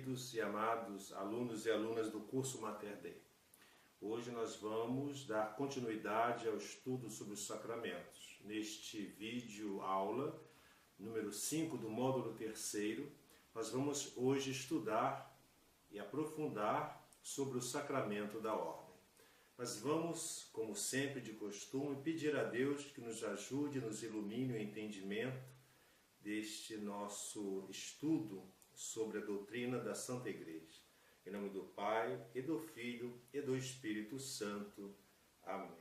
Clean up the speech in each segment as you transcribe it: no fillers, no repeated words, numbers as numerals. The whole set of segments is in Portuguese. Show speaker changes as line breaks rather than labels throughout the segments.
queridos e amados alunos e alunas do curso Mater Dei. Hoje nós vamos dar continuidade ao estudo sobre os sacramentos. Neste vídeo aula, número 5 do módulo 3º, nós vamos hoje estudar e aprofundar sobre o sacramento da ordem. Mas vamos, como sempre de costume, pedir a Deus que nos ajude, nos ilumine o entendimento deste nosso estudo sobre a doutrina da Santa Igreja. Em nome do Pai, e do Filho, e do Espírito Santo. Amém.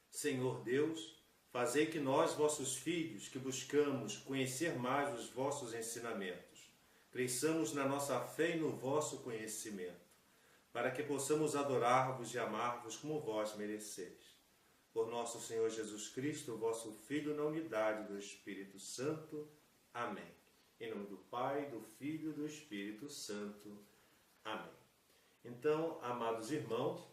Senhor Deus, fazei que nós, vossos filhos, que buscamos conhecer mais os vossos ensinamentos, cresçamos na nossa fé e no vosso conhecimento, para que possamos adorar-vos e amar-vos como vós mereceis. Por nosso Senhor Jesus Cristo, vosso Filho, na unidade do Espírito Santo. Amém. Em nome do Pai, do Filho e do Espírito Santo. Amém. Então, amados irmãos,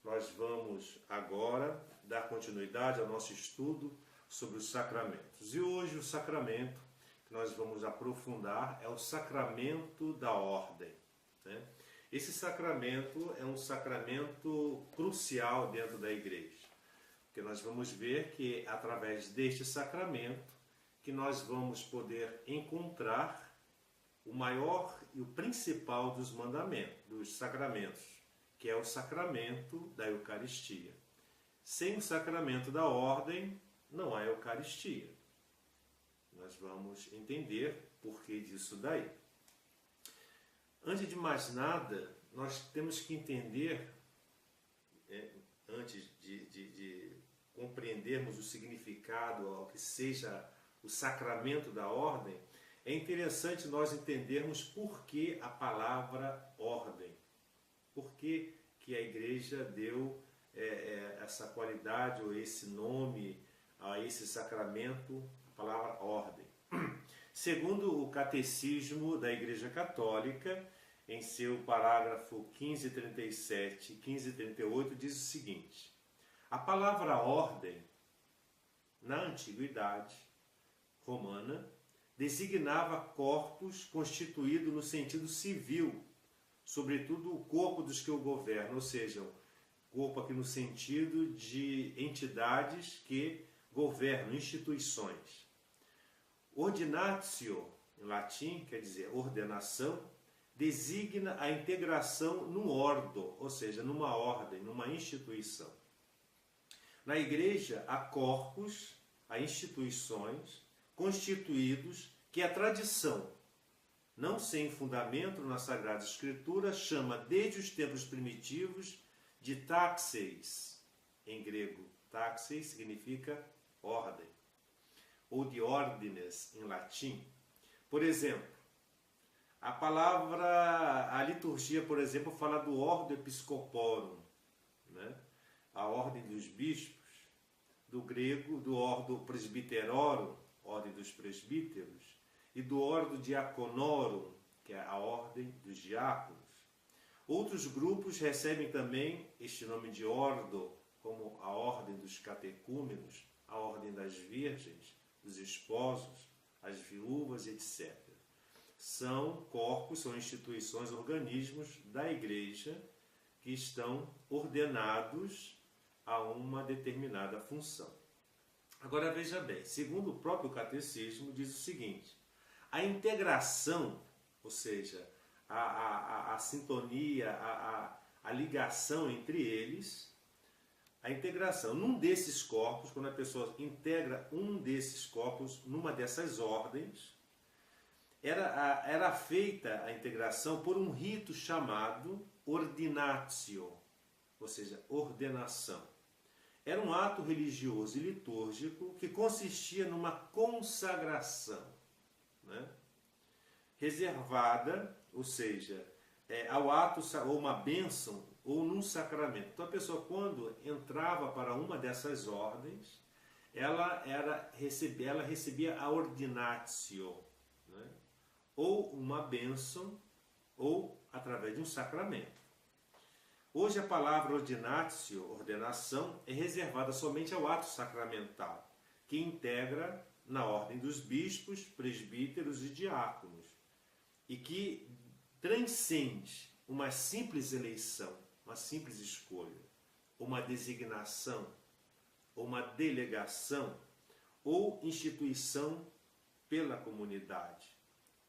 nós vamos agora dar continuidade ao nosso estudo sobre os sacramentos. E hoje o sacramento que nós vamos aprofundar é o sacramento da ordem, né? Esse sacramento é um sacramento crucial dentro da Igreja, porque nós vamos ver que através deste sacramento que nós vamos poder encontrar o maior e o principal dos mandamentos, dos sacramentos, que é o sacramento da Eucaristia. Sem o sacramento da ordem, não há Eucaristia. Nós vamos entender por que disso daí. Antes de mais nada, nós temos que entender, antes de compreendermos o significado ao que seja o sacramento da ordem, é interessante nós entendermos por que a palavra ordem. Por que a Igreja deu essa qualidade ou esse nome a esse sacramento, a palavra ordem. Segundo o Catecismo da Igreja Católica, em seu parágrafo 1537 e 1538, diz o seguinte: a palavra ordem, na antiguidade romana, designava corpos constituído no sentido civil, sobretudo o corpo dos que o governam, ou seja, corpo aqui no sentido de entidades que governam, instituições. Ordinatio, em latim, quer dizer ordenação, designa a integração num ordo, ou seja, numa ordem, numa instituição. Na Igreja há corpos, há instituições constituídos que a tradição, não sem fundamento na Sagrada Escritura, chama desde os tempos primitivos de taxeis. Em grego, taxeis significa ordem, ou de ordines em latim. Por exemplo, a liturgia, por exemplo, fala do ordo episcoporum, né? A ordem dos bispos, do grego, do ordo presbiterorum, ordem dos presbíteros, e do ordo diaconorum, que é a ordem dos diáconos. Outros grupos recebem também este nome de ordo, como a ordem dos catecúmenos, a ordem das virgens, dos esposos, as viúvas, etc. São corpos, são instituições, organismos da Igreja que estão ordenados a uma determinada função. Agora veja bem, segundo o próprio Catecismo, diz o seguinte: a integração, ou seja, a sintonia, a ligação entre eles, a integração num desses corpos, quando a pessoa integra um desses corpos numa dessas ordens, era feita a integração por um rito chamado ordinatio, ou seja, ordenação. Era um ato religioso e litúrgico que consistia numa consagração, né? Reservada, ou seja, ao ato ou uma bênção ou num sacramento. Então a pessoa, quando entrava para uma dessas ordens, ela recebia a ordinatio, né? Ou uma bênção ou através de um sacramento. Hoje a palavra ordinatio, ordenação, é reservada somente ao ato sacramental, que integra na ordem dos bispos, presbíteros e diáconos, e que transcende uma simples eleição, uma simples escolha, uma designação, uma delegação ou instituição pela comunidade,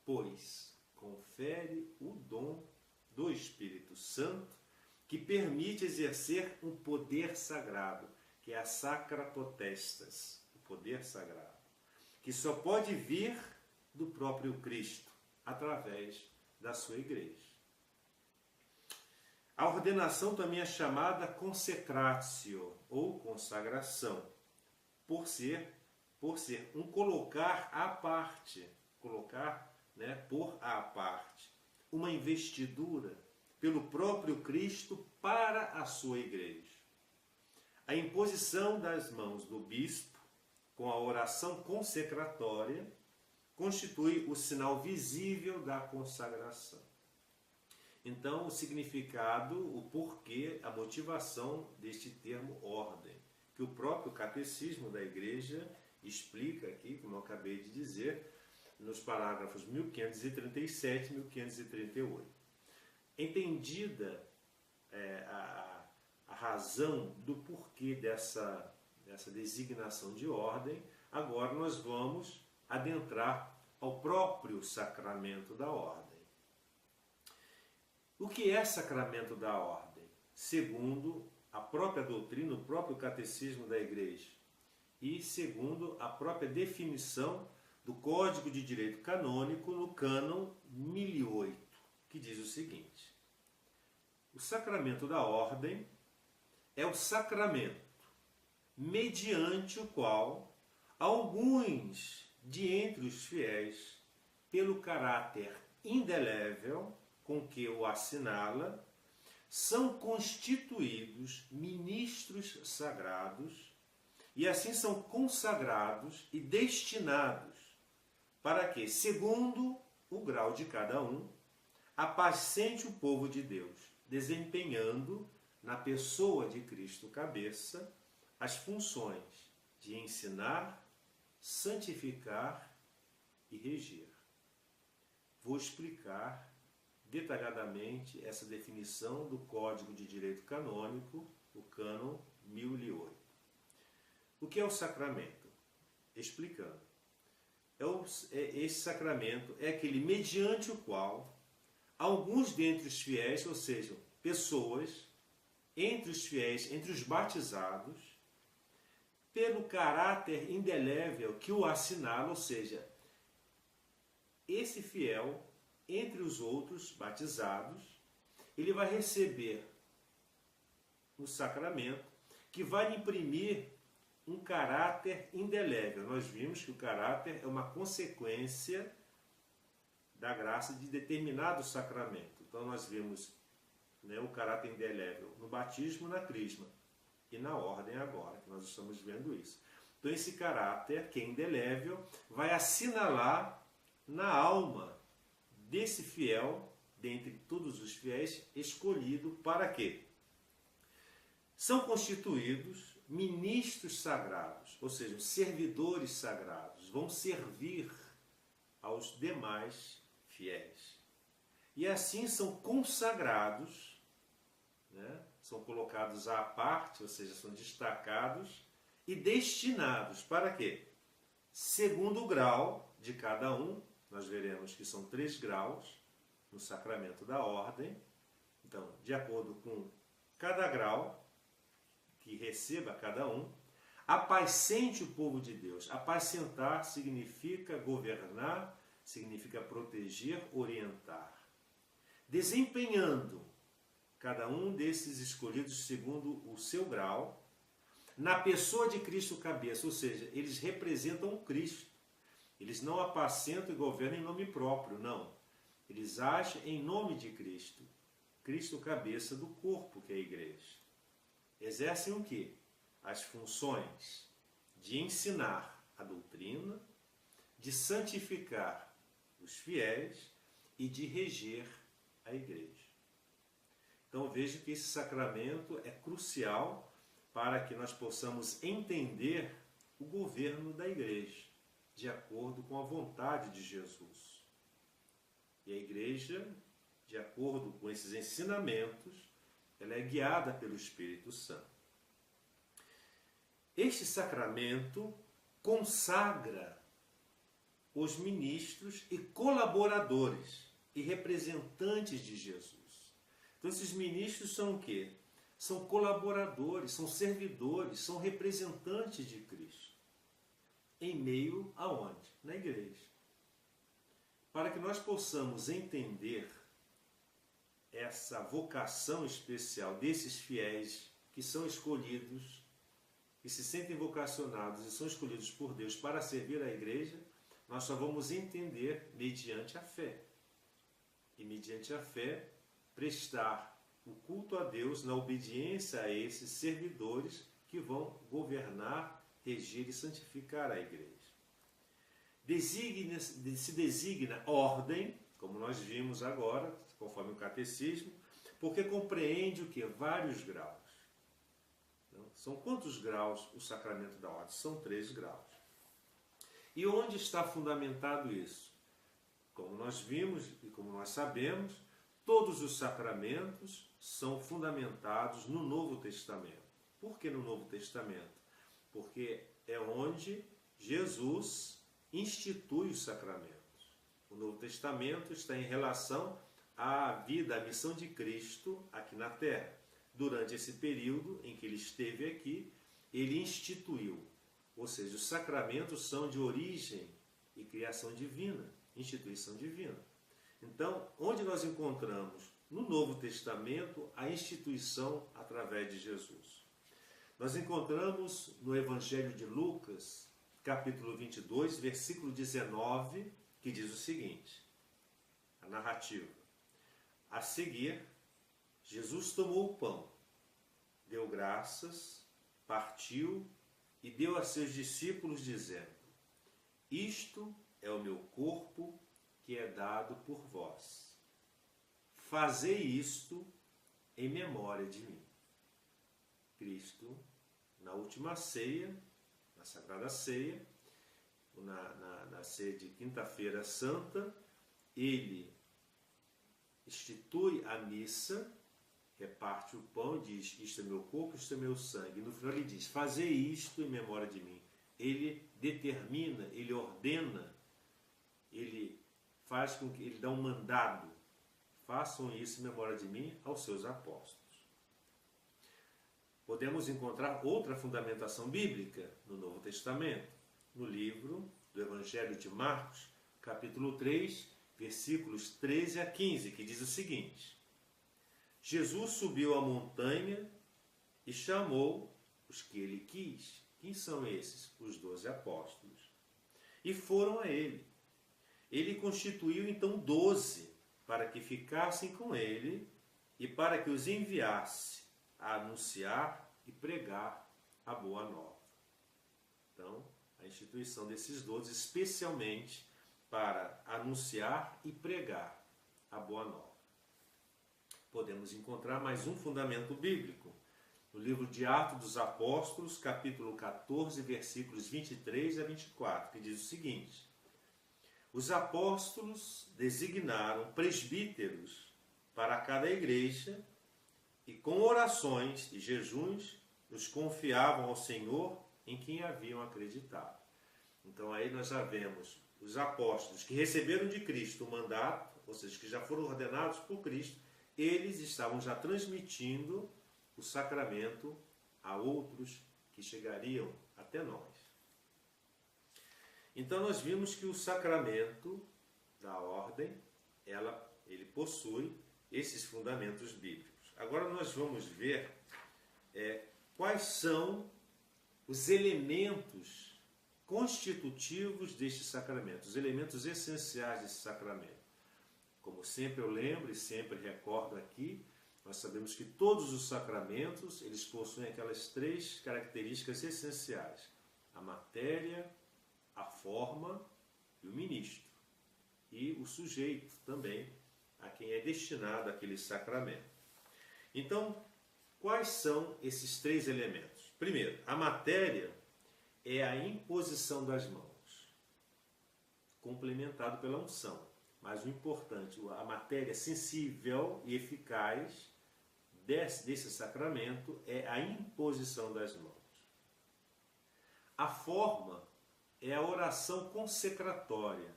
pois confere o dom do Espírito Santo que permite exercer um poder sagrado, que é a Sacra Potestas, o poder sagrado, que só pode vir do próprio Cristo, através da sua igreja. A ordenação também é chamada consecratio, ou consagração, por ser um colocar à parte, por à parte, uma investidura pelo próprio Cristo para a sua igreja. A imposição das mãos do bispo, com a oração consecratória, constitui o sinal visível da consagração. Então, o significado, o porquê, a motivação deste termo ordem, que o próprio catecismo da igreja explica aqui, como eu acabei de dizer, nos parágrafos 1537 e 1538. Entendida a razão do porquê dessa designação de ordem, agora nós vamos adentrar ao próprio sacramento da ordem. O que é sacramento da ordem? Segundo a própria doutrina, o próprio catecismo da igreja e segundo a própria definição do Código de Direito Canônico no cânon 1008, que diz o seguinte: o sacramento da ordem é o sacramento mediante o qual alguns de entre os fiéis, pelo caráter indelével com que o assinala, são constituídos ministros sagrados e assim são consagrados e destinados para que, segundo o grau de cada um, apacente o povo de Deus, desempenhando na pessoa de Cristo cabeça as funções de ensinar, santificar e regir. Vou explicar detalhadamente essa definição do Código de Direito Canônico, o cânon 1008. O que é o sacramento? Explicando. Esse sacramento é aquele mediante o qual alguns dentre os fiéis, ou seja, pessoas entre os fiéis, entre os batizados, pelo caráter indelével que o assinala, ou seja, esse fiel, entre os outros batizados, ele vai receber um sacramento que vai imprimir um caráter indelével. Nós vimos que o caráter é uma consequência da graça de determinado sacramento. Então nós vimos o caráter indelével no batismo, na crisma e na ordem agora, que nós estamos vendo isso. Então esse caráter, que é indelével, vai assinalar na alma desse fiel, dentre todos os fiéis, escolhido para quê? São constituídos ministros sagrados, ou seja, servidores sagrados, vão servir aos demais fiéis. E assim são consagrados, são colocados à parte, ou seja, são destacados e destinados para quê? Segundo o grau de cada um, nós veremos que são 3 graus no sacramento da ordem. Então, de acordo com cada grau que receba cada um, apacente o povo de Deus. Apacentar significa governar, significa proteger, orientar. Desempenhando cada um desses escolhidos segundo o seu grau, na pessoa de Cristo cabeça, ou seja, eles representam Cristo. Eles não apacentam e governam em nome próprio, não. Eles agem em nome de Cristo. Cristo cabeça do corpo, que é a igreja. Exercem o quê? As funções de ensinar a doutrina, de santificar os fiéis e de reger a igreja. Então veja que esse sacramento é crucial para que nós possamos entender o governo da igreja, de acordo com a vontade de Jesus. E a igreja de acordo com esses ensinamentos, ela é guiada pelo Espírito Santo. Este sacramento consagra os ministros e colaboradores e representantes de Jesus. Então esses ministros são o quê? São colaboradores, são servidores, são representantes de Cristo. Em meio aonde? Na igreja. Para que nós possamos entender essa vocação especial desses fiéis que são escolhidos, que se sentem vocacionados e são escolhidos por Deus para servir a igreja, nós só vamos entender mediante a fé. E mediante a fé, prestar o culto a Deus na obediência a esses servidores que vão governar, regir e santificar a igreja. Se designa ordem, como nós vimos agora, conforme o catecismo, porque compreende o que? Vários graus. Então, são quantos graus o sacramento da ordem? São 3 graus. E onde está fundamentado isso? Como nós vimos e como nós sabemos, todos os sacramentos são fundamentados no Novo Testamento. Por que no Novo Testamento? Porque é onde Jesus institui os sacramentos. O Novo Testamento está em relação à vida, à missão de Cristo aqui na Terra. Durante esse período em que ele esteve aqui, ele instituiu. Ou seja, os sacramentos são de origem e criação divina, instituição divina. Então, onde nós encontramos no Novo Testamento a instituição através de Jesus? Nós encontramos no Evangelho de Lucas, capítulo 22, versículo 19, que diz o seguinte, a narrativa. A seguir, Jesus tomou o pão, deu graças, partiu e deu a seus discípulos, dizendo, isto é o meu corpo que é dado por vós. Fazei isto em memória de mim. Cristo, na última ceia, na Sagrada Ceia, na ceia de Quinta-feira Santa, ele institui a missa, reparte o pão e diz, isto é meu corpo, isto é meu sangue. E no final ele diz, fazei isto em memória de mim. Ele determina, ele ordena, ele faz com que ele dá um mandado. Façam isso em memória de mim aos seus apóstolos. Podemos encontrar outra fundamentação bíblica no Novo Testamento, no livro do Evangelho de Marcos, capítulo 3, versículos 13 a 15, que diz o seguinte, Jesus subiu a montanha e chamou os que ele quis. Quem são esses? Os 12 apóstolos. E foram a ele. Ele constituiu então 12 para que ficassem com ele e para que os enviasse a anunciar e pregar a boa nova. Então, a instituição desses 12 especialmente para anunciar e pregar a boa nova. Podemos encontrar mais um fundamento bíblico no livro de Atos dos Apóstolos, capítulo 14, versículos 23 a 24, que diz o seguinte, os apóstolos designaram presbíteros para cada igreja e com orações e jejuns os confiavam ao Senhor em quem haviam acreditado. Então aí nós já vemos os apóstolos que receberam de Cristo o mandato, ou seja, que já foram ordenados por Cristo, eles estavam já transmitindo o sacramento a outros que chegariam até nós. Então nós vimos que o sacramento da ordem, ele possui esses fundamentos bíblicos. Agora nós vamos ver quais são os elementos constitutivos deste sacramento, os elementos essenciais desse sacramento. Como sempre eu lembro e sempre recordo aqui, nós sabemos que todos os sacramentos, eles possuem aquelas 3 características essenciais. A matéria, a forma e o ministro. E o sujeito também, a quem é destinado aquele sacramento. Então, quais são esses 3 elementos? Primeiro, a matéria é a imposição das mãos, complementado pela unção. mas o importante, a matéria sensível e eficaz desse sacramento é a imposição das mãos. A forma é a oração consecratória,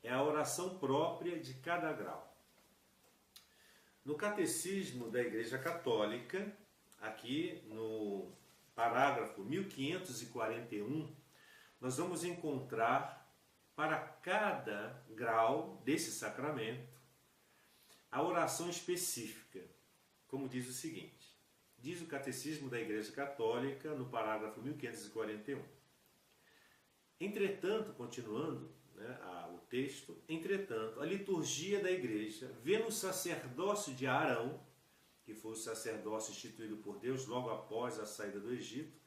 é a oração própria de cada grau. No Catecismo da Igreja Católica, aqui no parágrafo 1541, nós vamos encontrar para cada grau desse sacramento a oração específica, como diz o seguinte: diz o Catecismo da Igreja Católica no parágrafo 1541. Entretanto, continuando o texto, entretanto, a liturgia da Igreja vê no sacerdócio de Arão, que foi o sacerdócio instituído por Deus logo após a saída do Egito,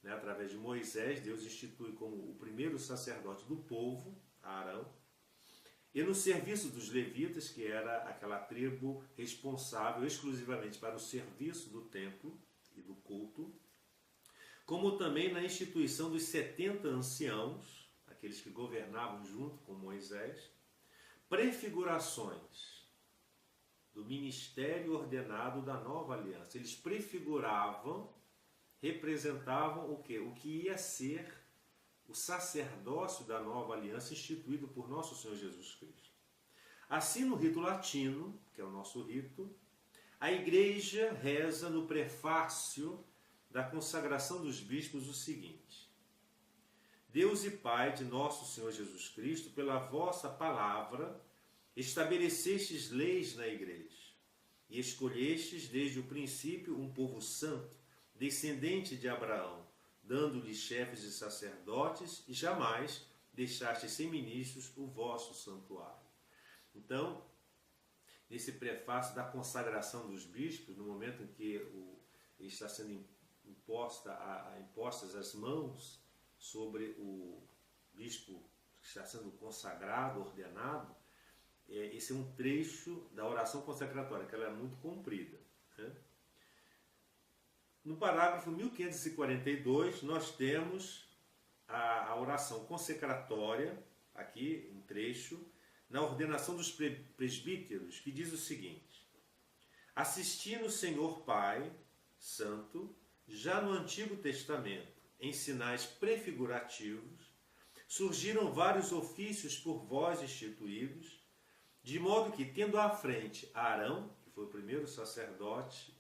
através de Moisés, Deus institui como o primeiro sacerdote do povo, Arão, e no serviço dos levitas, que era aquela tribo responsável exclusivamente para o serviço do templo e do culto, como também na instituição dos 70 anciãos, aqueles que governavam junto com Moisés, prefigurações do ministério ordenado da nova aliança. Eles prefiguravam, representavam o quê? O que ia ser o sacerdócio da nova aliança instituído por nosso Senhor Jesus Cristo. Assim, no rito latino, que é o nosso rito, a Igreja reza no prefácio da consagração dos bispos o seguinte: Deus e Pai de nosso Senhor Jesus Cristo, pela vossa palavra, estabelecestes leis na Igreja e escolhestes desde o princípio um povo santo, descendente de Abraão, dando-lhe chefes e sacerdotes, e jamais deixastes sem ministros o vosso santuário. Então, nesse prefácio da consagração dos bispos, no momento em que está sendo impostas as mãos sobre o bispo que está sendo consagrado, ordenado, esse é um trecho da oração consacratória, que ela é muito comprida. No parágrafo 1542, nós temos a oração consecratória, aqui um trecho, na ordenação dos presbíteros, que diz o seguinte: assistindo o Senhor Pai Santo, já no Antigo Testamento, em sinais prefigurativos, surgiram vários ofícios por vós instituídos, de modo que, tendo à frente Arão, que foi o primeiro sacerdote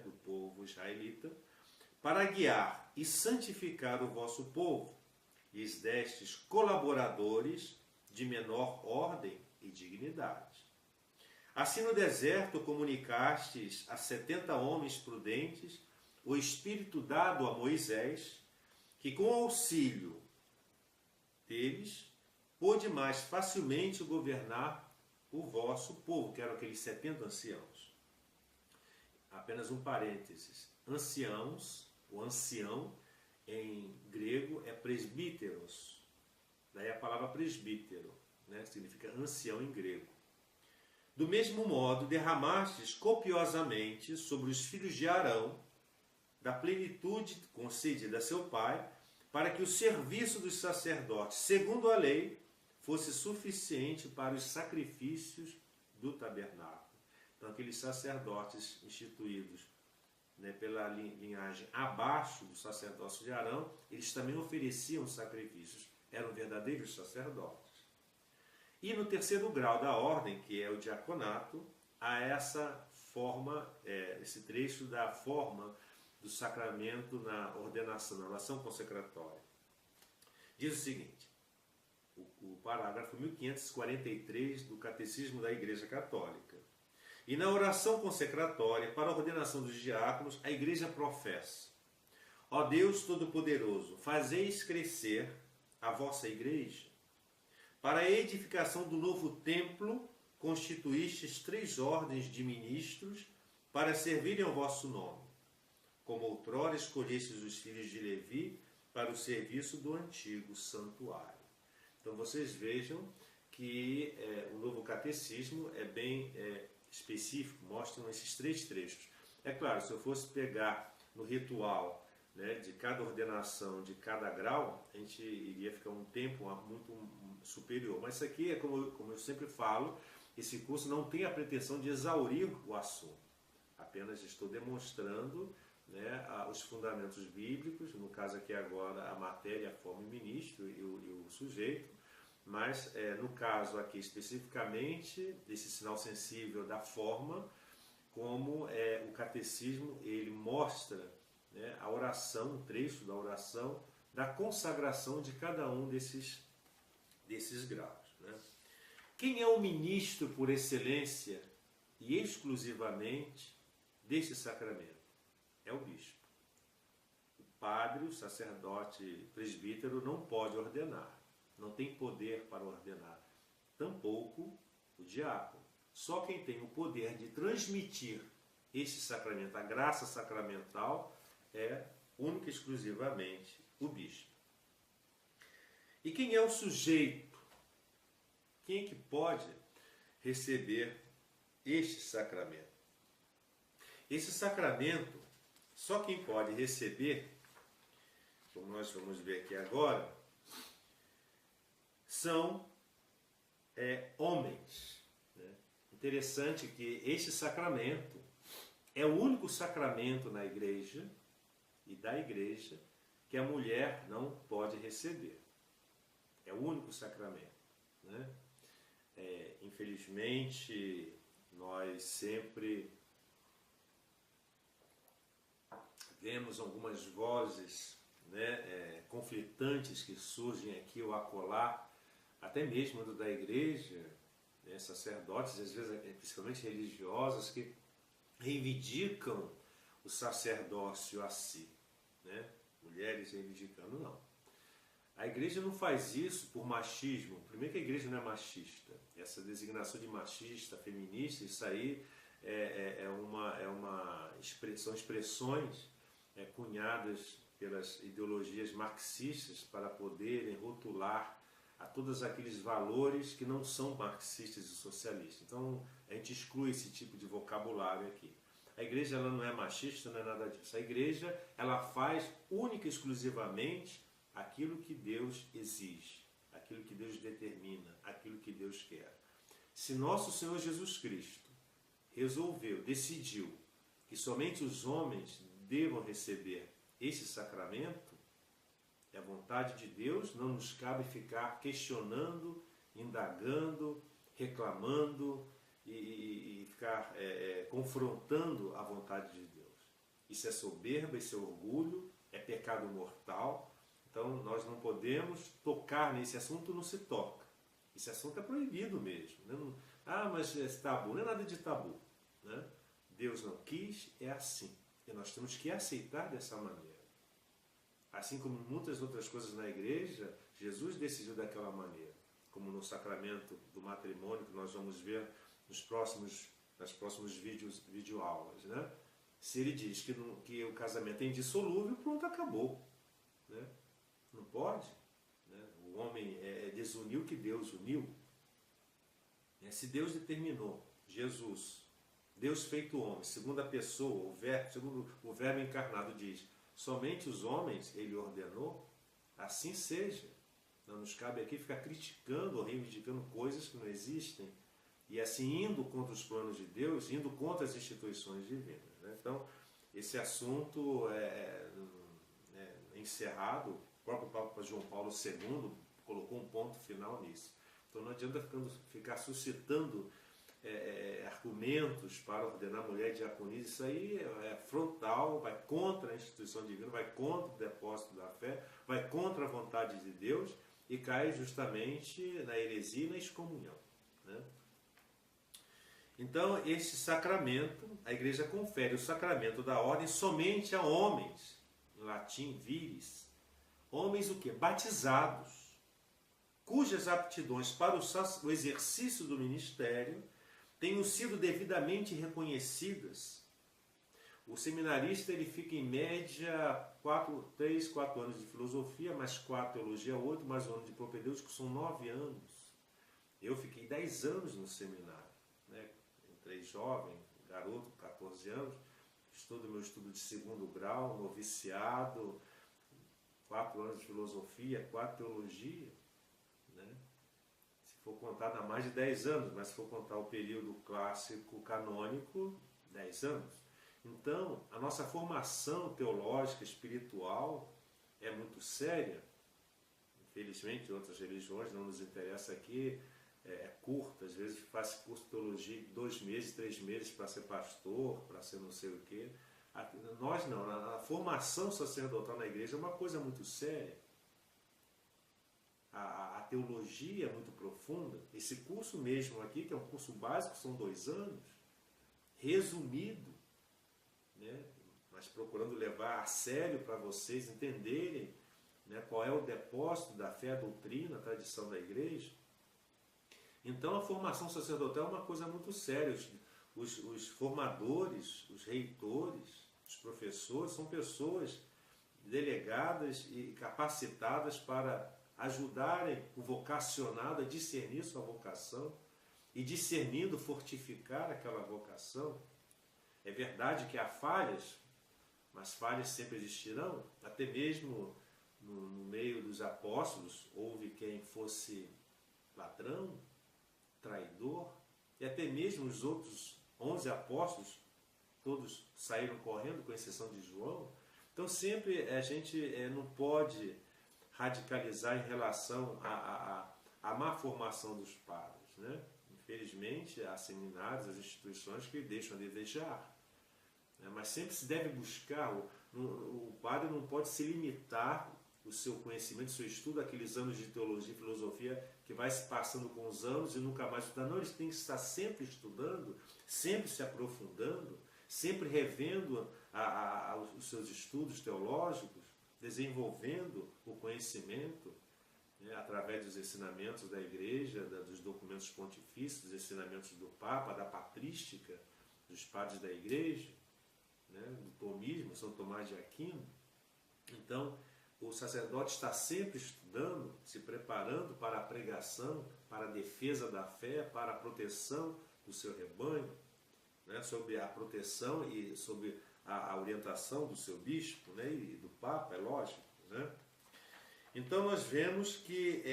do povo israelita, para guiar e santificar o vosso povo, lhes destes colaboradores de menor ordem e dignidade. Assim no deserto comunicastes a 70 homens prudentes o Espírito dado a Moisés, que com auxílio deles pôde mais facilmente governar o vosso povo, que eram aqueles 70 anciãos. Apenas um parênteses. Anciãos, o ancião em grego é presbíteros. Daí a palavra presbítero, significa ancião em grego. Do mesmo modo, derramastes copiosamente sobre os filhos de Arão, da plenitude concedida a seu pai, para que o serviço dos sacerdotes, segundo a lei, fosse suficiente para os sacrifícios do tabernáculo. Então, aqueles sacerdotes instituídos pela linhagem abaixo do sacerdócio de Arão, eles também ofereciam sacrifícios, eram verdadeiros sacerdotes. E no terceiro grau da ordem, que é o diaconato, há essa forma, esse trecho da forma do sacramento na ordenação, na oração consecratória. Diz o seguinte: o parágrafo 1543 do Catecismo da Igreja Católica. E na oração consecratória para a ordenação dos diáconos, a Igreja professa: ó Deus Todo-Poderoso, fazeis crescer a vossa Igreja. Para a edificação do novo templo, constituístes 3 ordens de ministros para servirem ao vosso nome, como outrora escolhestes os filhos de Levi para o serviço do antigo santuário. Então vocês vejam que o novo catecismo é bem específico, mostram esses 3 trechos. É claro, se eu fosse pegar no ritual né, de cada ordenação, de cada grau, a gente iria ficar um tempo muito superior. Mas isso aqui é como eu sempre falo, esse curso não tem a pretensão de exaurir o assunto. Apenas estou demonstrando, né, os fundamentos bíblicos, no caso aqui agora a matéria, a forma e o ministro e o sujeito, mas no caso aqui especificamente desse sinal sensível da forma, como o catecismo ele mostra, né, a oração, um trecho da oração, da consagração de cada um desses graus. Né? Quem é o ministro por excelência e exclusivamente deste sacramento? É o bispo. O padre, o sacerdote presbítero não pode ordenar, não tem poder para ordenar, tampouco o diácono. Só quem tem o poder de transmitir este sacramento, a graça sacramental, é única e exclusivamente o bispo. E quem é o sujeito? Quem é que pode receber este sacramento? Esse sacramento, só quem pode receber, como nós vamos ver aqui agora, são homens. Né? Interessante que este sacramento é o único sacramento na igreja e da igreja que a mulher não pode receber. É o único sacramento. Né? Infelizmente, nós sempre vemos algumas vozes, né, conflitantes que surgem aqui ou acolá, até mesmo dentro da igreja, né, sacerdotes, às vezes principalmente religiosas, que reivindicam o sacerdócio a si, né? Mulheres reivindicando, não. A igreja não faz isso por machismo. Primeiro que a igreja não é machista. Essa designação de machista, feminista, isso aí são expressões cunhadas pelas ideologias marxistas para poderem rotular a todos aqueles valores que não são marxistas e socialistas. Então, a gente exclui esse tipo de vocabulário aqui. A igreja ela não é machista, não é nada disso. A igreja ela faz única e exclusivamente aquilo que Deus exige, aquilo que Deus determina, aquilo que Deus quer. Se nosso Senhor Jesus Cristo decidiu que somente os homens devam receber esse sacramento, é a vontade de Deus, não nos cabe ficar questionando, indagando, reclamando e ficar confrontando a vontade de Deus. Isso é soberba, isso é orgulho, é pecado mortal. Então nós não podemos tocar nesse assunto, não se toca. Esse assunto é proibido mesmo. Né? Mas esse tabu, não é nada de tabu. Né? Deus não quis, é assim. E nós temos que aceitar dessa maneira. Assim como muitas outras coisas na igreja, Jesus decidiu daquela maneira. Como no sacramento do matrimônio, que nós vamos ver nas próximas videoaulas. Né? Se ele diz que o casamento é indissolúvel, pronto, acabou. Né? Não pode. Né? O homem desuniu o que Deus uniu. Se Deus determinou, Jesus, Deus feito homem, segunda pessoa, segundo o verbo encarnado diz, somente os homens ele ordenou, assim seja. Não nos cabe aqui ficar criticando ou reivindicando coisas que não existem e assim indo contra os planos de Deus, indo contra as instituições divinas. Né? Então, esse assunto é encerrado. O próprio Papa João Paulo II colocou um ponto final nisso. Então não adianta ficar suscitando argumentos para ordenar a mulher diaconisa. Isso aí é frontal, vai contra a instituição divina, vai contra o depósito da fé, vai contra a vontade de Deus e cai justamente na heresia e na excomunhão. Né? Então, este sacramento, a igreja confere o sacramento da ordem somente a homens, em latim, vires, homens o quê? Batizados, cujas aptidões para o exercício do ministério tenham sido devidamente reconhecidas. O seminarista ele fica em média 3, 4 anos de filosofia, mais 4 teologia, 8, mais 1 ano de propedêutico, são 9 anos. Eu fiquei 10 anos no seminário, né? Entrei jovem, garoto, 14 anos, meu estudo de segundo grau, noviciado, 4 anos de filosofia, 4 teologia, né? Se for contar, dá mais de 10 anos, mas se for contar o período clássico canônico, 10 anos. Então, a nossa formação teológica, espiritual, é muito séria. Infelizmente, outras religiões, não nos interessa aqui, é curta. Às vezes faz curso de teologia 2 meses, 3 meses para ser pastor, para ser não sei o quê. Nós não, a formação sacerdotal na igreja é uma coisa muito séria. A teologia é muito profunda. Esse curso mesmo aqui, que é um curso básico, são 2 anos, resumido, né? Mas procurando levar a sério para vocês entenderem, né, qual é o depósito da fé, a doutrina, a tradição da igreja. Então a formação sacerdotal é uma coisa muito séria. Os formadores, os reitores, os professores são pessoas delegadas e capacitadas para ajudarem o vocacionado a discernir sua vocação e, discernindo, fortificar aquela vocação. É verdade que há falhas, mas falhas sempre existirão. Até mesmo no meio dos apóstolos houve quem fosse ladrão, traidor, e até mesmo os outros 11 apóstolos, todos saíram correndo, com exceção de João. Então sempre a gente não pode radicalizar em relação à má formação dos padres, né? Infelizmente, há seminários, as instituições que deixam a desejar. Mas sempre se deve buscar, o padre não pode se limitar o seu conhecimento, o seu estudo, aqueles anos de teologia e filosofia que vai se passando com os anos e nunca mais estudar. Não, eles têm que estar sempre estudando, sempre se aprofundando, sempre revendo os seus estudos teológicos, desenvolvendo o conhecimento, né, através dos ensinamentos da igreja, dos documentos pontifícios, dos ensinamentos do Papa, da patrística, dos padres da igreja, né, do tomismo, São Tomás de Aquino. Então, o sacerdote está sempre estudando, se preparando para a pregação, para a defesa da fé, para a proteção do seu rebanho, né, sobre a proteção e sobre a orientação do seu bispo, né, e do Papa, é lógico, né? Então nós vemos que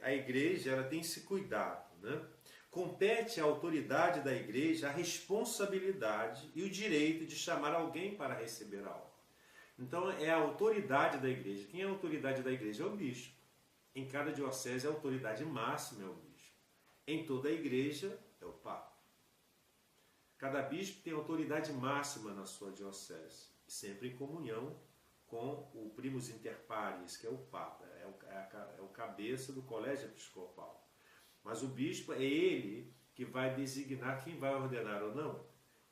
a igreja ela tem esse cuidado, né? Compete à autoridade da igreja a responsabilidade e o direito de chamar alguém para receber a ordem. Então é a autoridade da igreja. Quem é a autoridade da igreja? É o bispo. Em cada diocese a autoridade máxima é o bispo. Em toda a igreja é o Papa. Cada bispo tem autoridade máxima na sua diocese, sempre em comunhão com o primus inter pares, que é o Papa, é o cabeça do colégio episcopal. Mas o bispo é ele que vai designar quem vai ordenar ou não.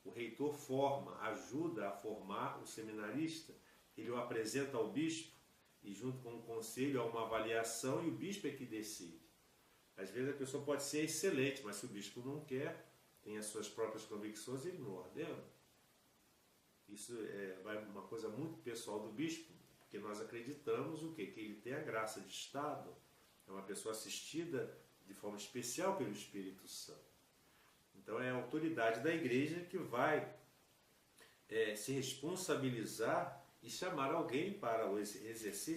O reitor forma, ajuda a formar o seminarista, ele o apresenta ao bispo e junto com o conselho há uma avaliação e o bispo é que decide. Às vezes a pessoa pode ser excelente, mas se o bispo não quer, tem as suas próprias convicções, ele não ordena. Isso vai uma coisa muito pessoal do bispo, porque nós acreditamos o quê? Que ele tem a graça de Estado, é uma pessoa assistida de forma especial pelo Espírito Santo. Então é a autoridade da igreja que vai se responsabilizar e chamar alguém para exercer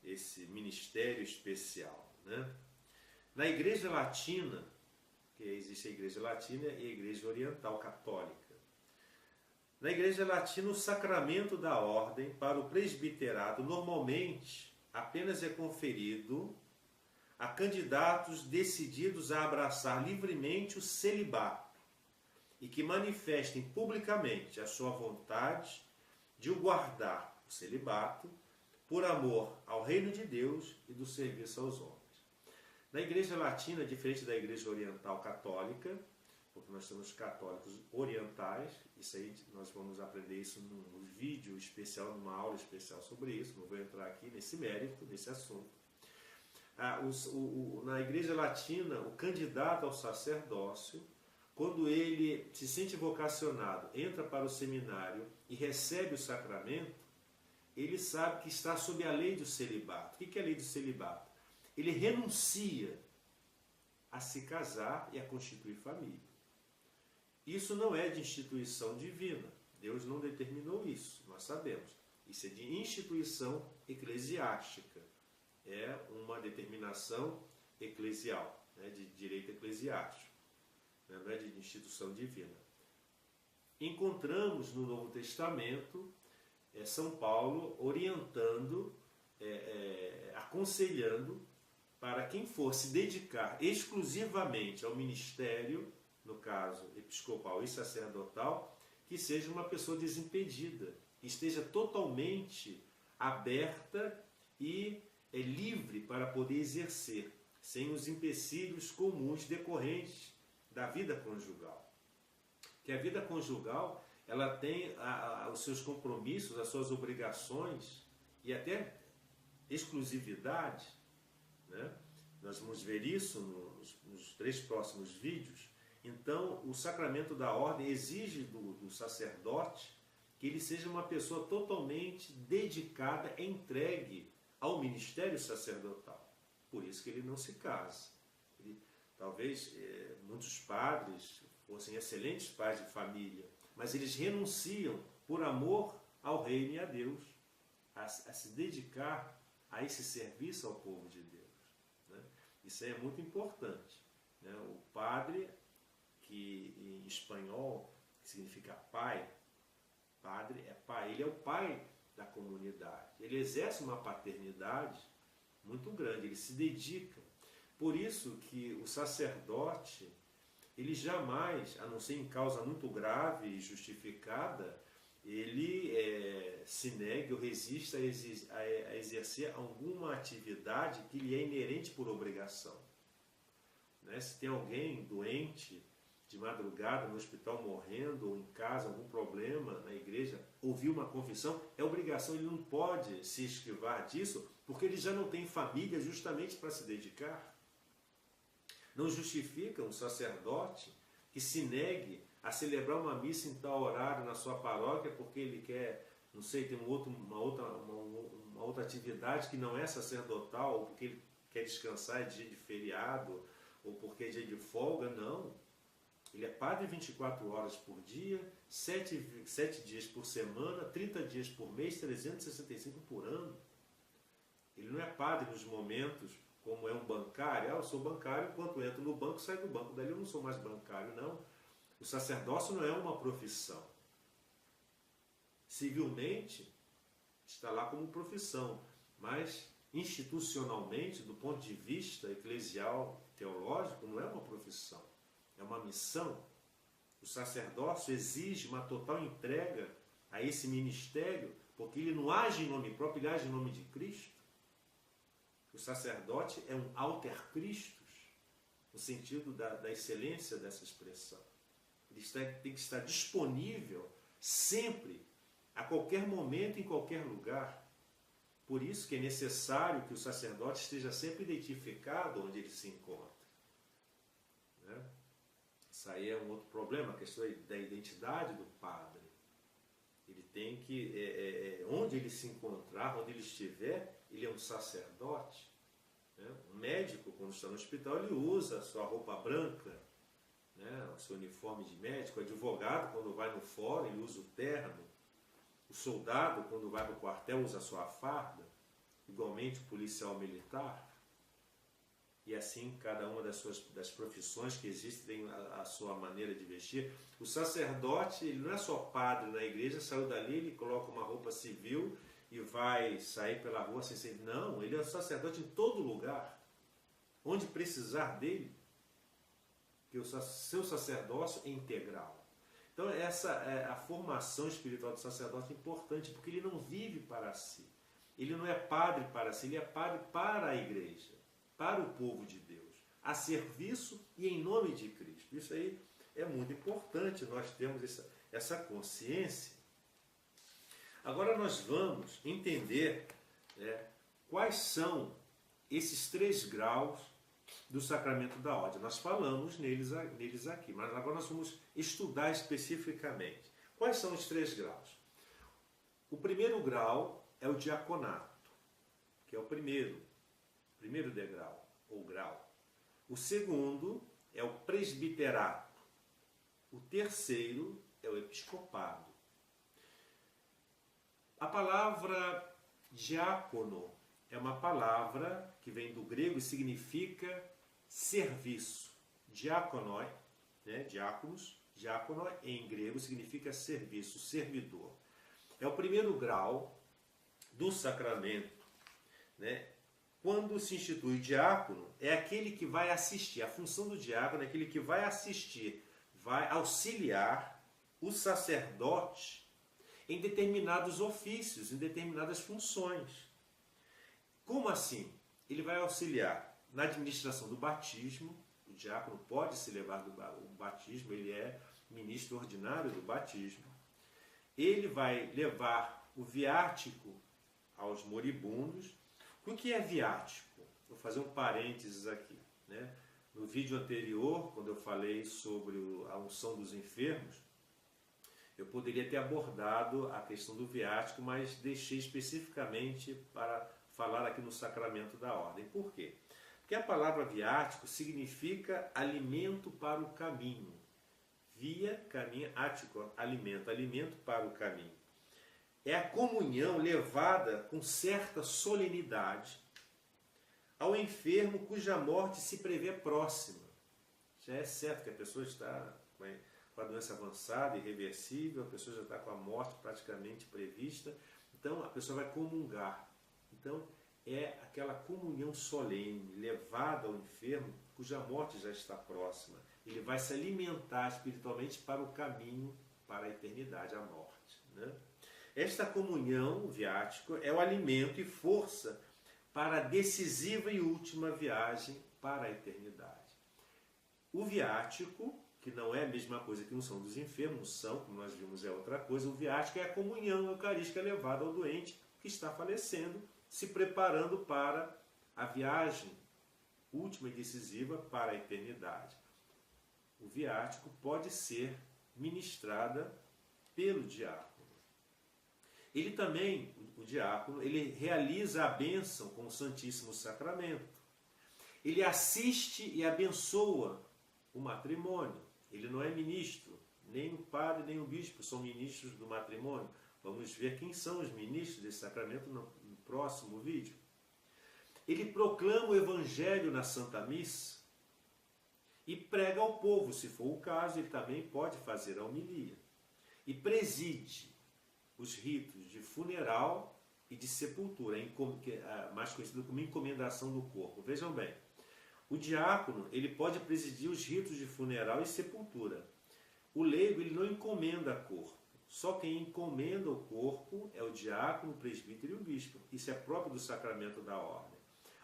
esse ministério especial, né? Na igreja latina, que existe a igreja latina e a igreja oriental católica. Na igreja latina, o sacramento da ordem para o presbiterado normalmente apenas é conferido a candidatos decididos a abraçar livremente o celibato e que manifestem publicamente a sua vontade de o guardar, o celibato, por amor ao reino de Deus e do serviço aos homens. Na igreja latina, diferente da igreja oriental católica, porque nós temos católicos orientais, isso aí nós vamos aprender isso num vídeo especial, numa aula especial sobre isso, não vou entrar aqui nesse mérito, nesse assunto. Na igreja latina, o candidato ao sacerdócio, quando ele se sente vocacionado, entra para o seminário e recebe o sacramento, ele sabe que está sob a lei do celibato. O que é a lei do celibato? Ele renuncia a se casar e a constituir família. Isso não é de instituição divina. Deus não determinou isso, nós sabemos. Isso é de instituição eclesiástica. É uma determinação eclesial, né, de direito eclesiástico, né, não é de instituição divina. Encontramos no Novo Testamento São Paulo orientando, aconselhando para quem for se dedicar exclusivamente ao ministério, no caso episcopal e sacerdotal, que seja uma pessoa desimpedida, esteja totalmente aberta e livre para poder exercer, sem os empecilhos comuns decorrentes da vida conjugal. Que a vida conjugal, ela tem os seus compromissos, as suas obrigações e até exclusividade, né? Nós vamos ver isso nos 3 próximos vídeos. Então, o sacramento da ordem exige do sacerdote que ele seja uma pessoa totalmente dedicada, entregue ao ministério sacerdotal. Por isso que ele não se casa. Talvez muitos padres fossem excelentes pais de família, mas eles renunciam por amor ao reino e a Deus, a se dedicar a esse serviço ao povo de Deus, né? Isso é muito importante, né? O padre, que em espanhol significa pai, padre é pai, ele é o pai da comunidade, ele exerce uma paternidade muito grande, ele se dedica. Por isso que o sacerdote, ele jamais, a não ser em causa muito grave e justificada, ele se negue ou resista a exercer alguma atividade que lhe é inerente por obrigação. Né? Se tem alguém doente, de madrugada, no hospital morrendo, ou em casa, algum problema na igreja, ouvir uma confissão, é obrigação, ele não pode se esquivar disso, porque ele já não tem família justamente para se dedicar. Não justifica um sacerdote que se negue a celebrar uma missa em tal horário na sua paróquia porque ele quer, não sei, tem uma outra atividade que não é sacerdotal, ou porque ele quer descansar, é dia de feriado, ou porque é dia de folga. Não. Ele é padre 24 horas por dia, 7 dias por semana, 30 dias por mês, 365 por ano. Ele não é padre nos momentos como é um bancário. Eu sou bancário, enquanto entro no banco, saio do banco. Dali eu não sou mais bancário, não. O sacerdócio não é uma profissão. Civilmente, está lá como profissão, mas institucionalmente, do ponto de vista eclesial, teológico, não é uma profissão, é uma missão. O sacerdócio exige uma total entrega a esse ministério, porque ele não age em nome próprio, ele age em nome de Cristo. O sacerdote é um alter Christus, no sentido da excelência dessa expressão. Ele tem que estar disponível sempre, a qualquer momento, em qualquer lugar. Por isso que é necessário que o sacerdote esteja sempre identificado onde ele se encontra. Né? Isso aí é um outro problema, a questão da identidade do padre. Ele tem que, onde ele se encontrar, onde ele estiver, ele é um sacerdote. Né? Um médico, quando está no hospital, ele usa a sua roupa branca, né? O seu uniforme de médico. O advogado, quando vai no fórum, ele usa o terno. O soldado, quando vai para o quartel, usa a sua farda. Igualmente o policial militar. E assim, cada uma das profissões que existem tem a sua maneira de vestir. O sacerdote, ele não é só padre na igreja, saiu dali, ele coloca uma roupa civil e vai sair pela rua sem ser... Não, ele é sacerdote em todo lugar. Onde precisar dele, que o seu sacerdócio é integral. Então, a formação espiritual do sacerdote é importante, porque ele não vive para si. Ele não é padre para si, ele é padre para a igreja, para o povo de Deus, a serviço e em nome de Cristo. Isso aí é muito importante, nós temos essa consciência. Agora nós vamos entender quais são esses 3 graus do sacramento da ordem. Nós falamos neles aqui, mas agora nós vamos estudar especificamente. Quais são os 3 graus? O primeiro grau é o diaconato, que é o primeiro degrau, ou grau. O segundo é o presbiterato. O terceiro é o episcopado. A palavra diácono é uma palavra que vem do grego e significa serviço. Diakonoi, né? Diáconos, diácono em grego significa serviço, servidor. É o primeiro grau do sacramento, né? Quando se institui diácono, é aquele que vai assistir. A função do diácono é aquele que vai assistir, vai auxiliar o sacerdote em determinados ofícios, em determinadas funções. Como assim? Ele vai auxiliar na administração do batismo. O diácono pode se levar do batismo, ele é ministro ordinário do batismo. Ele vai levar o viático aos moribundos. O que é viático? Vou fazer um parênteses aqui, né? No vídeo anterior, quando eu falei sobre a unção dos enfermos, eu poderia ter abordado a questão do viático, mas deixei especificamente para falar aqui no sacramento da ordem. Por quê? Porque a palavra viático significa alimento para o caminho. Via, caminho, ático, alimento, alimento para o caminho. É a comunhão levada com certa solenidade ao enfermo cuja morte se prevê próxima. Já é certo que a pessoa está com a doença avançada, irreversível, a pessoa já está com a morte praticamente prevista, então a pessoa vai comungar. Então é aquela comunhão solene, levada ao enfermo cuja morte já está próxima. Ele vai se alimentar espiritualmente para o caminho, para a eternidade, a morte, né? Esta comunhão, o viático, é o alimento e força para a decisiva e última viagem para a eternidade. O viático, que não é a mesma coisa que unção dos enfermos, unção, como nós vimos, é outra coisa. O viático é a comunhão eucarística levada ao doente que está falecendo, se preparando para a viagem última e decisiva para a eternidade. O viático pode ser ministrada pelo diácono. Ele também, o diácono, ele realiza a bênção com o Santíssimo Sacramento. Ele assiste e abençoa o matrimônio. Ele não é ministro, nem o padre, nem o bispo são ministros do matrimônio. Vamos ver quem são os ministros desse sacramento no próximo vídeo. Ele proclama o Evangelho na Santa Missa e prega ao povo. Se for o caso, ele também pode fazer a homilia. E preside os ritos de funeral e de sepultura, mais conhecido como encomendação do corpo. Vejam bem, o diácono ele pode presidir os ritos de funeral e sepultura. O leigo ele não encomenda corpo. Só quem encomenda o corpo é o diácono, o presbítero e o bispo. Isso é próprio do sacramento da ordem.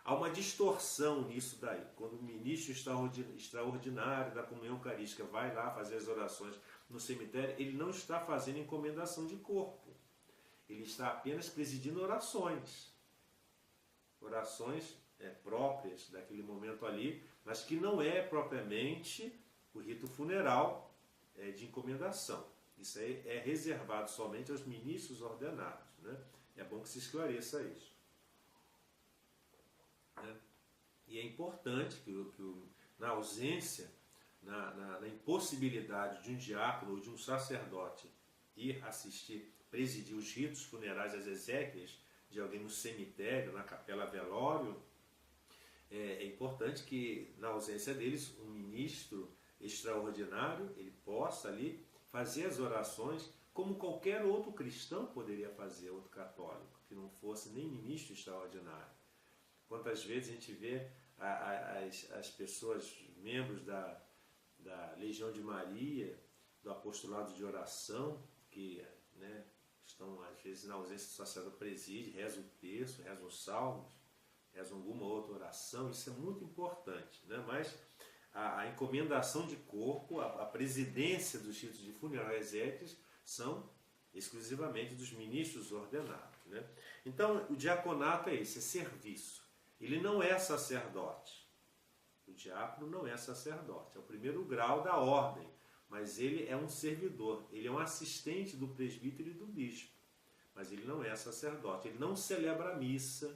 Há uma distorção nisso daí. Quando o ministro extraordinário da comunhão eucarística vai lá fazer as orações no cemitério, ele não está fazendo encomendação de corpo. Ele está apenas presidindo orações. Orações próprias daquele momento ali, mas que não é propriamente o rito funeral de encomendação. Isso aí é reservado somente aos ministros ordenados, né? É bom que se esclareça isso. E é importante que na ausência, na impossibilidade de um diácono ou de um sacerdote ir assistir, presidir os ritos funerais, as exéquias de alguém no cemitério, na capela velório, é importante que, na ausência deles, um ministro extraordinário, ele possa ali fazer as orações como qualquer outro cristão poderia fazer, outro católico, que não fosse nem ministro extraordinário. Quantas vezes a gente vê as pessoas, membros da Legião de Maria, do apostolado de oração, que estão às vezes na ausência do sacerdote preside, rezam o terço, rezam os salmos, rezam alguma outra oração. Isso é muito importante, né? Mas a encomendação de corpo, a presidência dos ritos de funeral e exéquias são exclusivamente dos ministros ordenados, né? Então, o diaconato é esse, é serviço. Ele não é sacerdote. O diácono não é sacerdote. É o primeiro grau da ordem, mas ele é um servidor. Ele é um assistente do presbítero e do bispo. Mas ele não é sacerdote. Ele não celebra a missa.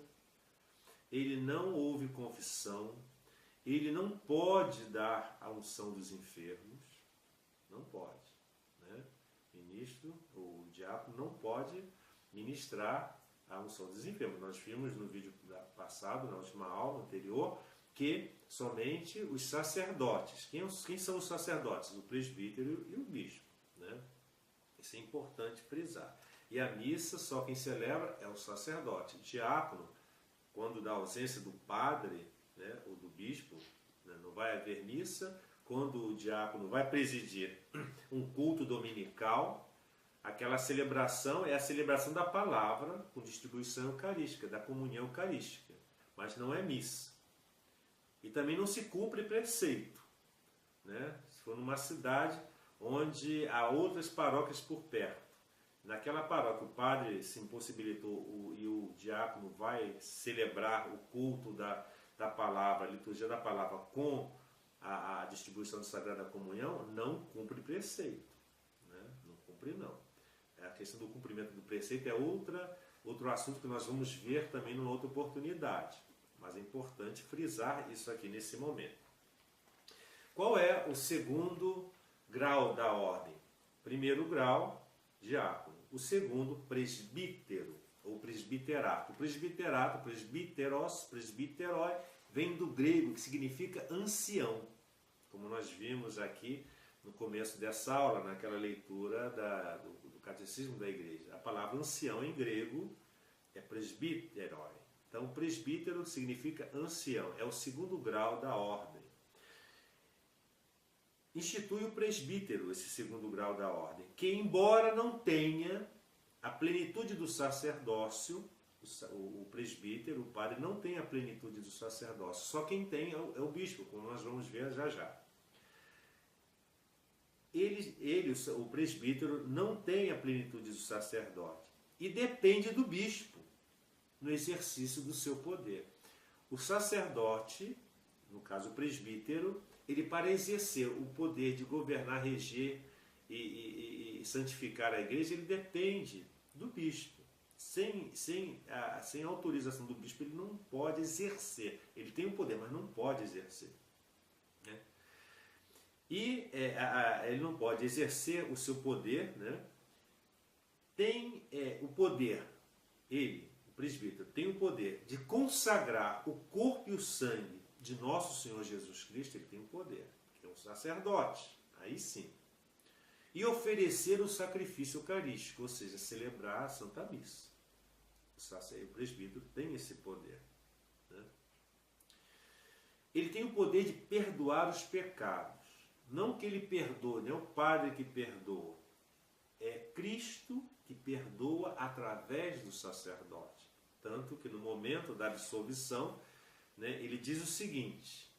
Ele não ouve confissão. Ele não pode dar a unção dos enfermos. Não pode. Né? Ministro, o diácono não pode ministrar a unção dos enfermos. Nós vimos no vídeo passado, na última aula anterior, que somente os sacerdotes. Quem são os sacerdotes? O presbítero e o bispo. Né? Isso é importante frisar. E a missa, só quem celebra é o sacerdote. O diácono, quando da ausência do padre, né, ou do bispo, né, não vai haver missa. Quando o diácono vai presidir um culto dominical, aquela celebração é a celebração da palavra com distribuição eucarística, da comunhão eucarística, mas não é missa. E também não se cumpre preceito. Né? Se for numa cidade onde há outras paróquias por perto, naquela paróquia o padre se impossibilitou e o diácono vai celebrar o culto da palavra, a liturgia da palavra com a distribuição da Sagrada Comunhão, não cumpre preceito. Né? Não cumpre não. A questão do cumprimento do preceito é outro assunto que nós vamos ver também numa outra oportunidade. Mas é importante frisar isso aqui nesse momento. Qual é o segundo grau da ordem? Primeiro grau, diácono. O segundo, presbítero, ou presbiterato. O presbiterato, presbíteros, presbíteroi, vem do grego, que significa ancião. Como nós vimos aqui no começo dessa aula, naquela leitura do Catecismo da Igreja. A palavra ancião em grego é presbíteroi. Então, presbítero significa ancião, é o segundo grau da ordem. Institui o presbítero, esse segundo grau da ordem, que embora não tenha a plenitude do sacerdócio, o presbítero, o padre, não tem a plenitude do sacerdócio, só quem tem é o bispo, como nós vamos ver já já. O presbítero, não tem a plenitude do sacerdote e depende do bispo no exercício do seu poder. O sacerdote, no caso o presbítero, ele para exercer o poder de governar, reger e santificar a igreja, ele depende do bispo. Sem autorização do bispo, ele não pode exercer. Ele tem o poder, mas não pode exercer. Né? E ele não pode exercer o seu poder, né? Tem o poder, ele, o presbítero, tem o poder de consagrar o corpo e o sangue de nosso Senhor Jesus Cristo, ele tem o poder, que é um sacerdote, aí sim. E oferecer o sacrifício eucarístico, ou seja, celebrar a Santa Missa. O presbítero tem esse poder. Né? Ele tem o poder de perdoar os pecados. Não que ele perdoe, não é o padre que perdoa. É Cristo que perdoa através do sacerdote. Tanto que no momento da absolvição, né, ele diz o seguinte,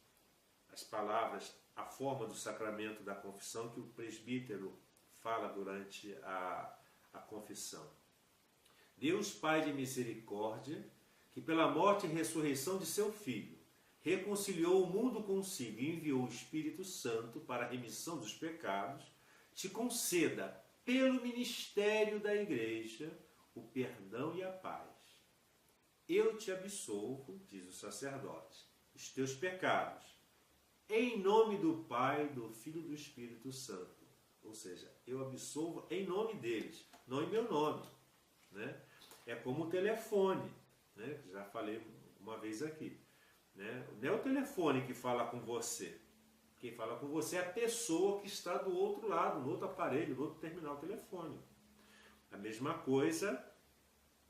as palavras, a forma do sacramento da confissão que o presbítero fala durante a confissão. Deus Pai de misericórdia, que pela morte e ressurreição de seu Filho, reconciliou o mundo consigo e enviou o Espírito Santo para a remissão dos pecados, te conceda, pelo ministério da Igreja, o perdão e a paz. Eu te absolvo, diz o sacerdote, os teus pecados, em nome do Pai, do Filho e do Espírito Santo. Ou seja, eu absolvo em nome deles, não em meu nome. Né? É como o telefone, né? Já falei uma vez aqui. Né? Não é o telefone que fala com você. Quem fala com você é a pessoa que está do outro lado, no outro aparelho, no outro terminal telefônico. A mesma coisa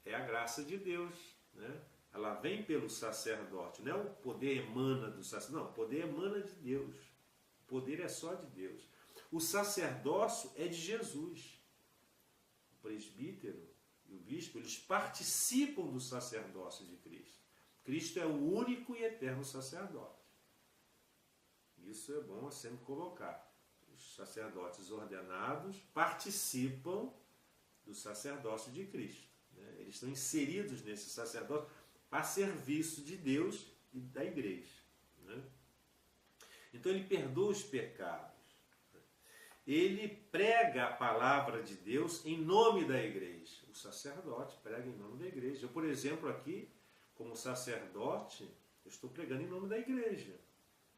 é a graça de Deus. Né? Ela vem pelo sacerdote. Não é o poder emana do sacerdote. Não, o poder emana de Deus. O poder é só de Deus. O sacerdócio é de Jesus. O presbítero e o bispo, eles participam do sacerdócio de Cristo. Cristo é o único e eterno sacerdote. Isso é bom sempre colocar. Os sacerdotes ordenados participam do sacerdócio de Cristo. Né? Eles estão inseridos nesse sacerdócio a serviço de Deus e da igreja. Né? Então ele perdoa os pecados. Ele prega a palavra de Deus em nome da igreja. O sacerdote prega em nome da igreja. Eu, por exemplo, aqui, como sacerdote, eu estou pregando em nome da igreja.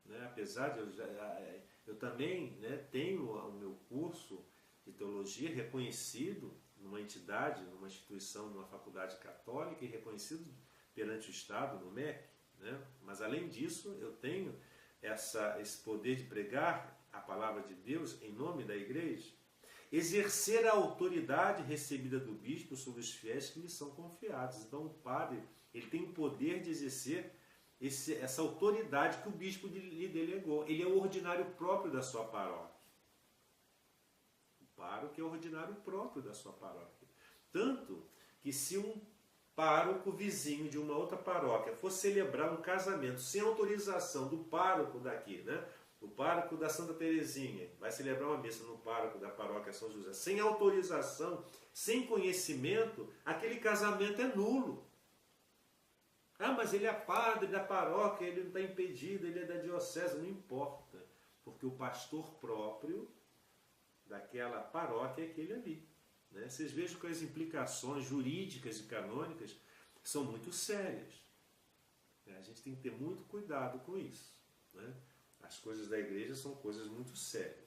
Né? Apesar de Eu também, né, tenho o meu curso de teologia reconhecido numa entidade, numa instituição, numa faculdade católica e reconhecido perante o Estado, no MEC. Né? Mas além disso, eu tenho esse poder de pregar a palavra de Deus em nome da igreja, exercer a autoridade recebida do bispo sobre os fiéis que lhe são confiados. Então o padre, ele tem o poder de exercer essa autoridade que o bispo lhe delegou. Ele é o ordinário próprio da sua paróquia. O pároco é o ordinário próprio da sua paróquia. Tanto que se um pároco vizinho de uma outra paróquia for celebrar um casamento sem autorização do pároco daqui, né? O pároco da Santa Terezinha vai celebrar uma missa no pároco da paróquia São José, sem autorização, sem conhecimento, aquele casamento é nulo. Ah, mas ele é padre da paróquia, ele não está impedido, ele é da diocese, não importa. Porque o pastor próprio daquela paróquia é aquele ali. Né? Vocês vejam que as implicações jurídicas e canônicas são muito sérias. A gente tem que ter muito cuidado com isso. Né? As coisas da igreja são coisas muito sérias.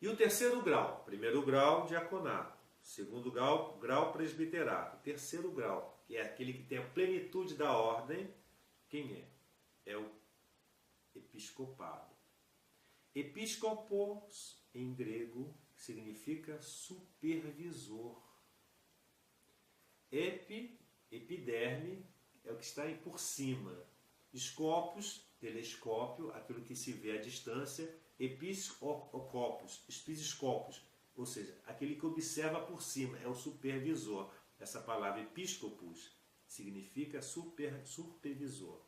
E o terceiro grau? Primeiro grau, diaconato. Segundo grau, presbiterato. Terceiro grau, que é aquele que tem a plenitude da ordem, quem é? É o episcopado. Episkopos, em grego, significa supervisor. Epiderme, é o que está aí por cima. Scopus, telescópio, aquilo que se vê à distância. Episcopos, ou seja, aquele que observa por cima, é o supervisor. Essa palavra episcopus significa supervisor.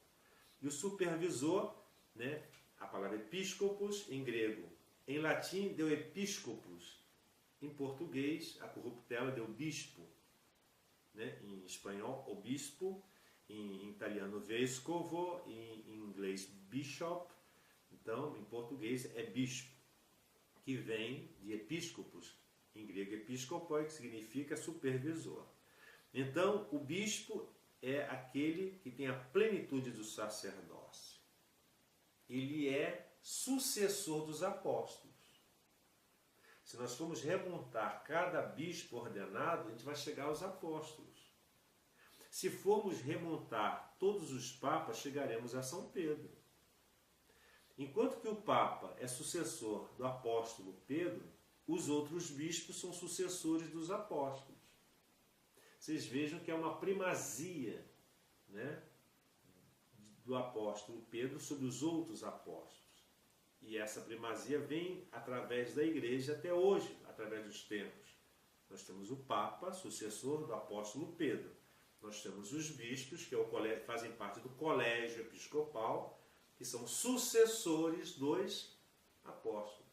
E o supervisor, né, a palavra episcopos em grego, em latim deu episcopus, em português a corruptela deu bispo, né, em espanhol obispo, em italiano vescovo, em inglês bishop, então em português é bispo, que vem de episcopos, em grego episcopoi, que significa supervisor. Então o bispo é aquele que tem a plenitude do sacerdócio. Ele é sucessor dos apóstolos. Se nós formos remontar cada bispo ordenado, a gente vai chegar aos apóstolos. Se formos remontar todos os papas, chegaremos a São Pedro. Enquanto que o Papa é sucessor do apóstolo Pedro, os outros bispos são sucessores dos apóstolos. Vocês vejam que é uma primazia, né, do apóstolo Pedro sobre os outros apóstolos. E essa primazia vem através da igreja até hoje, através dos tempos. Nós temos o Papa, sucessor do apóstolo Pedro. Nós temos os bispos, que fazem parte do colégio episcopal, que são sucessores dos apóstolos.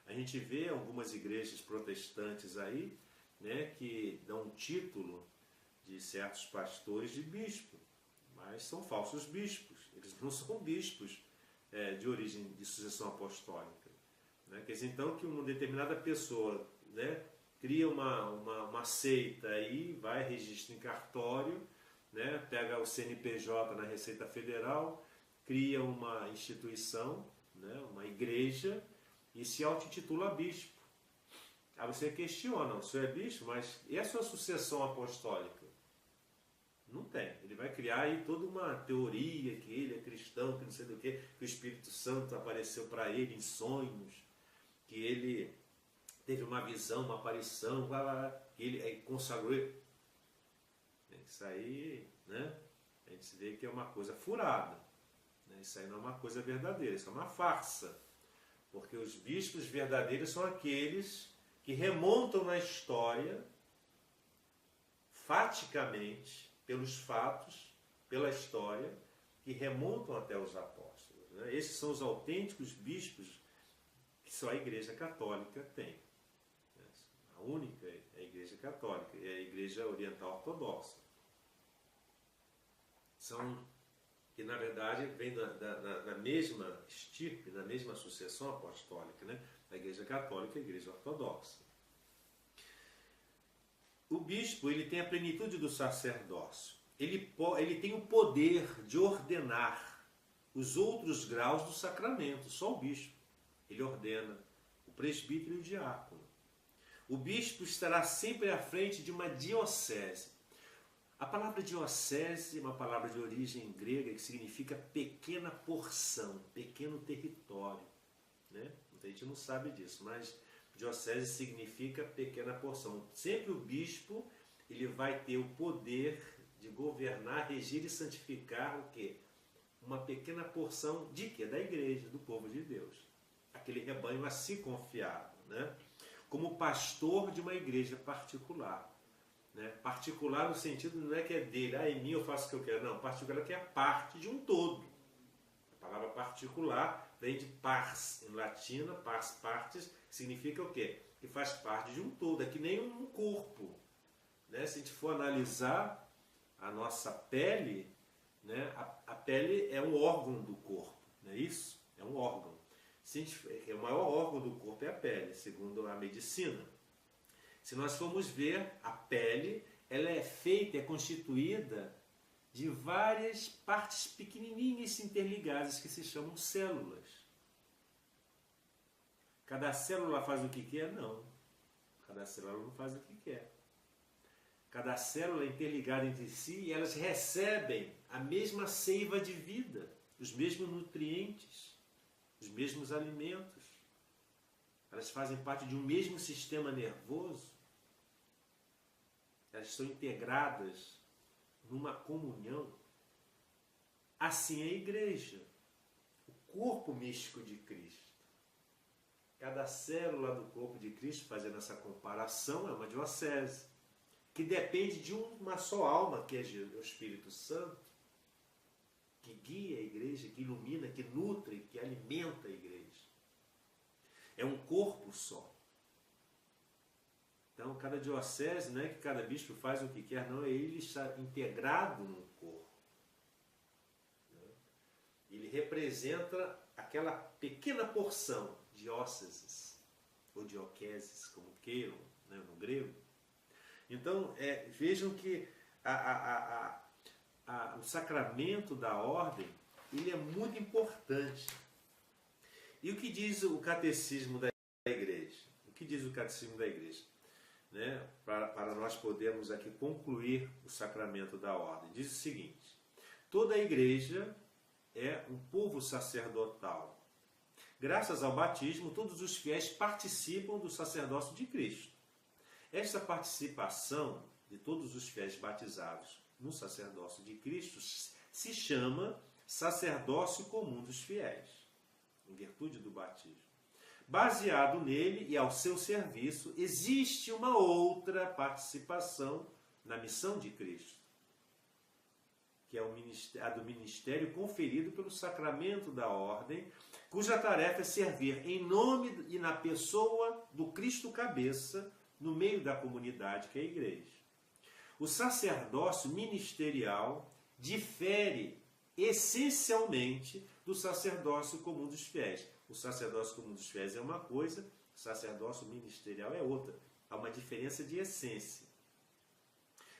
A gente vê algumas igrejas protestantes aí, né, que dão um título de certos pastores de bispo, mas são falsos bispos. Eles não são bispos de origem de sucessão apostólica. Né? Quer dizer, então, que uma determinada pessoa, né, cria uma seita aí, vai, registra em cartório, né, pega o CNPJ na Receita Federal, cria uma instituição, né, uma igreja, e se auto-intitula bispo. Aí você questiona, o senhor é bispo, mas e a sua sucessão apostólica? Não tem. Ele vai criar aí toda uma teoria que ele é cristão, que não sei do que o Espírito Santo apareceu para ele em sonhos, que ele teve uma visão, uma aparição, que ele consagrou. Isso aí, né, a gente vê que é uma coisa furada. Né? Isso aí não é uma coisa verdadeira, isso é uma farsa. Porque os bispos verdadeiros são aqueles que remontam na história, faticamente, pelos fatos, pela história, que remontam até os apóstolos. Né? Esses são os autênticos bispos que só a Igreja Católica tem. A única é a Igreja Católica, é a Igreja Oriental Ortodoxa. São que, na verdade, vem da mesma estirpe, da mesma sucessão apostólica, né? Da Igreja Católica e a Igreja Ortodoxa. O bispo, ele tem a plenitude do sacerdócio. Ele tem o poder de ordenar os outros graus do sacramento, só o bispo. Ele ordena o presbítero e o diácono. O bispo estará sempre à frente de uma diocese. A palavra diocese é uma palavra de origem grega que significa pequena porção, pequeno território, né? Muita gente não sabe disso, mas diocese significa pequena porção. Sempre o bispo ele vai ter o poder de governar, regir e santificar o quê? Uma pequena porção de quê? Da igreja, do povo de Deus. Aquele rebanho a si confiado, né? Como pastor de uma igreja particular. Né? Particular no sentido não é que é dele, é mim, eu faço o que eu quero. Não, particular é que é parte de um todo. A palavra particular vem de pars, em latina, pars partes, que significa o quê? Que faz parte de um todo, é que nem um corpo. Né? Se a gente for analisar a nossa pele, né? A pele é um órgão do corpo, não é isso? É um órgão. O maior órgão do corpo é a pele, segundo a medicina. Se nós formos ver, a pele ela é feita, é constituída de várias partes pequenininhas interligadas que se chamam células. Cada célula faz o que quer? Não. Cada célula não faz o que quer. Cada célula é interligada entre si e elas recebem a mesma seiva de vida, os mesmos nutrientes, os mesmos alimentos. Elas fazem parte de um mesmo sistema nervoso. Elas estão integradas numa comunhão. Assim é a igreja, o corpo místico de Cristo. Cada célula do corpo de Cristo, fazendo essa comparação, é uma diocese, que depende de uma só alma, que é o Espírito Santo, que guia a igreja, que ilumina, que nutre, que alimenta a igreja. É um corpo só. Então, cada diocese, não é que cada bispo faz o que quer, não, é ele está integrado no corpo. Ele representa aquela pequena porção, dióceses, ou dioqueses, como queiram, né, no grego. Então, vejam que o sacramento da ordem, ele é muito importante. E o que diz o catecismo da igreja? O que diz o catecismo da igreja? Né? Para nós podermos aqui concluir o sacramento da ordem. Diz o seguinte: toda a igreja é um povo sacerdotal. Graças ao batismo, todos os fiéis participam do sacerdócio de Cristo. Esta participação de todos os fiéis batizados no sacerdócio de Cristo se chama sacerdócio comum dos fiéis, em virtude do batismo. Baseado nele e ao seu serviço, existe uma outra participação na missão de Cristo, que é a do ministério conferido pelo sacramento da ordem, cuja tarefa é servir em nome e na pessoa do Cristo cabeça, no meio da comunidade, que é a igreja. O sacerdócio ministerial difere essencialmente do sacerdócio comum dos fiéis. O sacerdócio comum dos fiéis é uma coisa, o sacerdócio ministerial é outra. Há uma diferença de essência.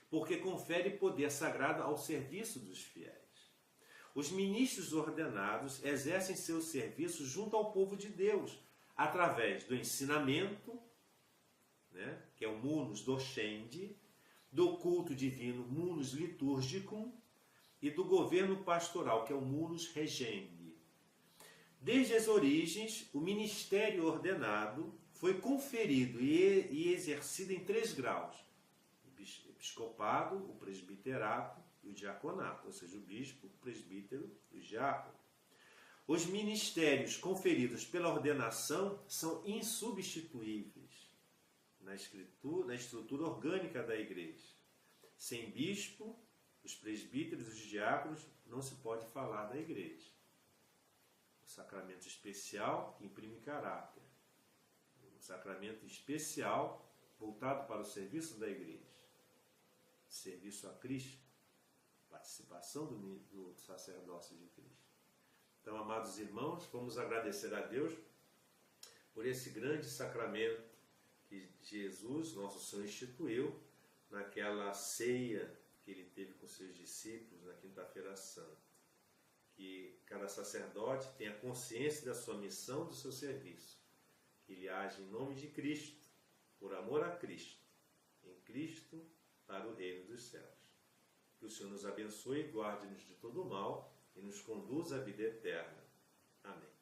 Porque confere poder sagrado ao serviço dos fiéis. Os ministros ordenados exercem seu serviço junto ao povo de Deus, através do ensinamento, né, que é o munus docenti, do culto divino munus liturgicum e do governo pastoral, que é o munus regendi. Desde as origens, o ministério ordenado foi conferido e exercido em 3 graus: o episcopado, o presbiterato e o diaconato, ou seja, o bispo, o presbítero e o diácono. Os ministérios conferidos pela ordenação são insubstituíveis na estrutura orgânica da igreja. Sem bispo, os presbíteros e os diáconos, não se pode falar da igreja. O sacramento especial que imprime caráter. Um sacramento especial voltado para o serviço da igreja. Serviço a Cristo. Participação do sacerdócio de Cristo. Então, amados irmãos, vamos agradecer a Deus por esse grande sacramento que Jesus, nosso Senhor, instituiu naquela ceia que ele teve com seus discípulos na Quinta-feira Santa. Que cada sacerdote tenha consciência da sua missão, do seu serviço. Que ele age em nome de Cristo, por amor a Cristo, em Cristo para o reino dos céus. Que o Senhor nos abençoe e guarde-nos de todo o mal e nos conduza à vida eterna. Amém.